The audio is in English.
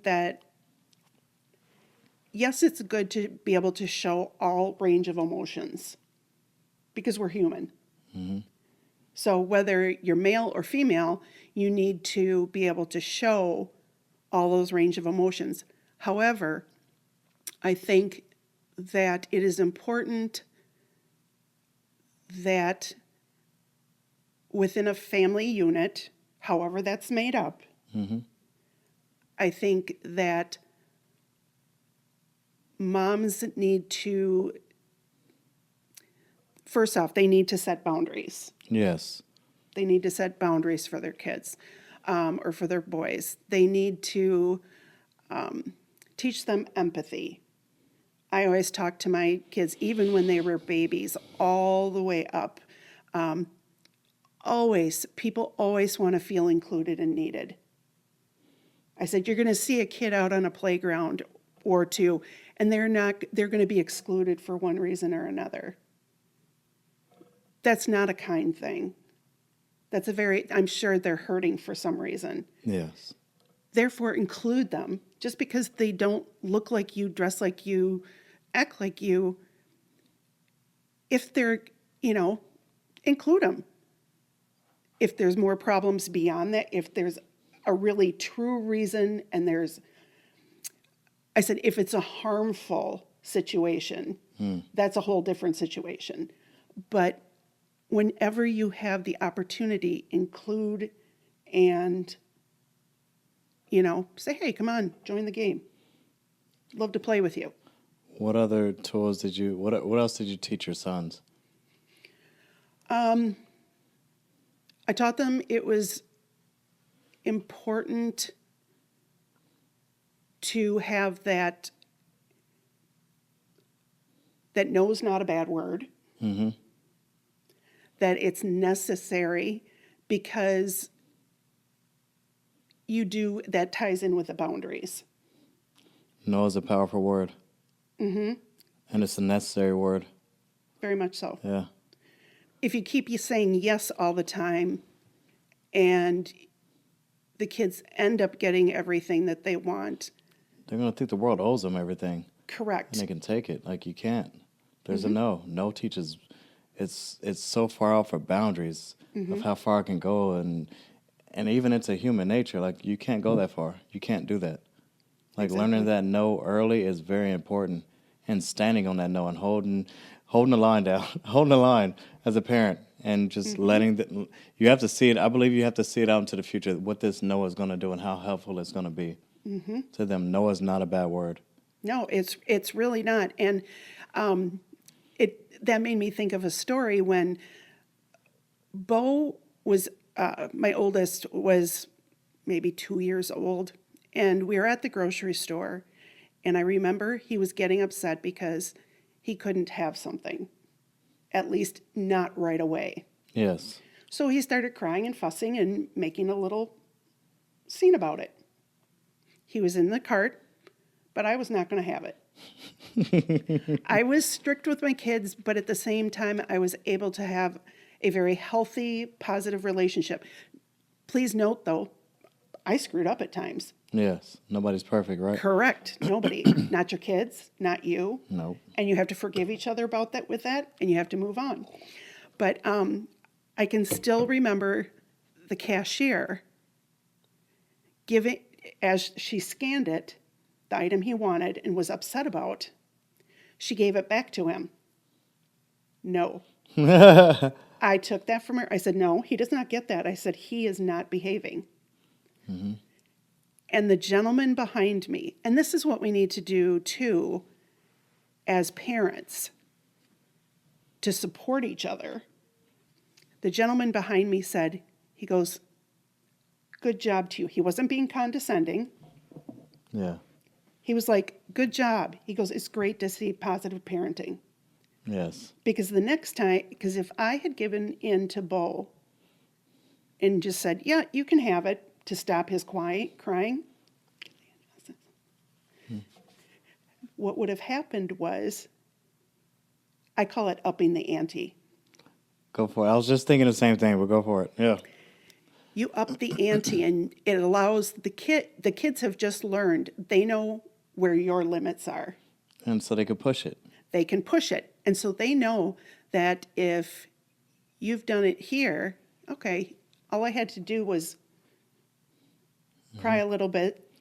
that yes, it's good to be able to show all range of emotions because we're human. Mm-hmm. So whether you're male or female, you need to be able to show all those range of emotions. However, I think that it is important that within a family unit, however that's made up, Mm-hmm. I think that moms need to, first off, they need to set boundaries. Yes. They need to set boundaries for their kids or for their boys. They need to teach them empathy. I always talk to my kids, even when they were babies, all the way up. People always want to feel included and needed. I said, you're going to see a kid out on a playground or two, and they're going to be excluded for one reason or another. That's not a kind thing. I'm sure they're hurting for some reason. Yes. Therefore, include them. Just because they don't look like you, dress like you, act like you, if they're, include them. If there's more problems beyond that, if there's a really true reason and I said, if it's a harmful situation, that's a whole different situation. But whenever you have the opportunity, include and, say, hey, come on, join the game. Love to play with you. What other tools what else did you teach your sons? I taught them it was important to have that no is not a bad word. Mm-hmm. That it's necessary because that ties in with the boundaries. No is a powerful word. Mm-hmm. And it's a necessary word. Very much so. Yeah. If you keep saying yes all the time and the kids end up getting everything that they want. They're going to think the world owes them everything. Correct. And they can take it. Like, you can't. There's Mm-hmm. a no. No teaches. It's so far out for boundaries of how far it can go. And even it's a human nature. Like, you can't go that far. You can't do that. Like, Exactly. learning that no early is very important. And standing on that no and holding the line down. Holding the line as a parent. And just letting you have to see it. I believe you have to see it out into the future, what this no is going to do and how helpful it's going to be to them. No is not a bad word. No, it's really not. And that made me think of a story when Bo was, my oldest was maybe 2 years old, and we were at the grocery store, and I remember he was getting upset because he couldn't have something, at least not right away. Yes. So he started crying and fussing and making a little scene about it. He was in the cart, but I was not going to have it. I was strict with my kids, but at the same time, I was able to have a very healthy, positive relationship. Please note, though, I screwed up at times. Yes. Nobody's perfect, right? Correct. Nobody. Not your kids, not you. No. And you have to forgive each other about that and you have to move on. But I can still remember the cashier giving, as she scanned it, the item he wanted and was upset about, she gave it back to him. No. I took that from her. I said, no, he does not get that. I said, he is not behaving. Mm-hmm. And the gentleman behind me, and this is what we need to do too as parents to support each other. The gentleman behind me said, he goes, good job to you. He wasn't being condescending. Yeah. He was like, good job. He goes, it's great to see positive parenting. Yes. Because the next time, because if I had given in to Bo and just said, yeah, you can have it to stop his crying, what would have happened was, I call it upping the ante. Go for it. I was just thinking the same thing, but go for it. Yeah. You up the ante, and it allows the kids have just learned, they know where your limits are. And so they could push it. They can push it. And so they know that if you've done it here, okay, all I had to do was cry a little bit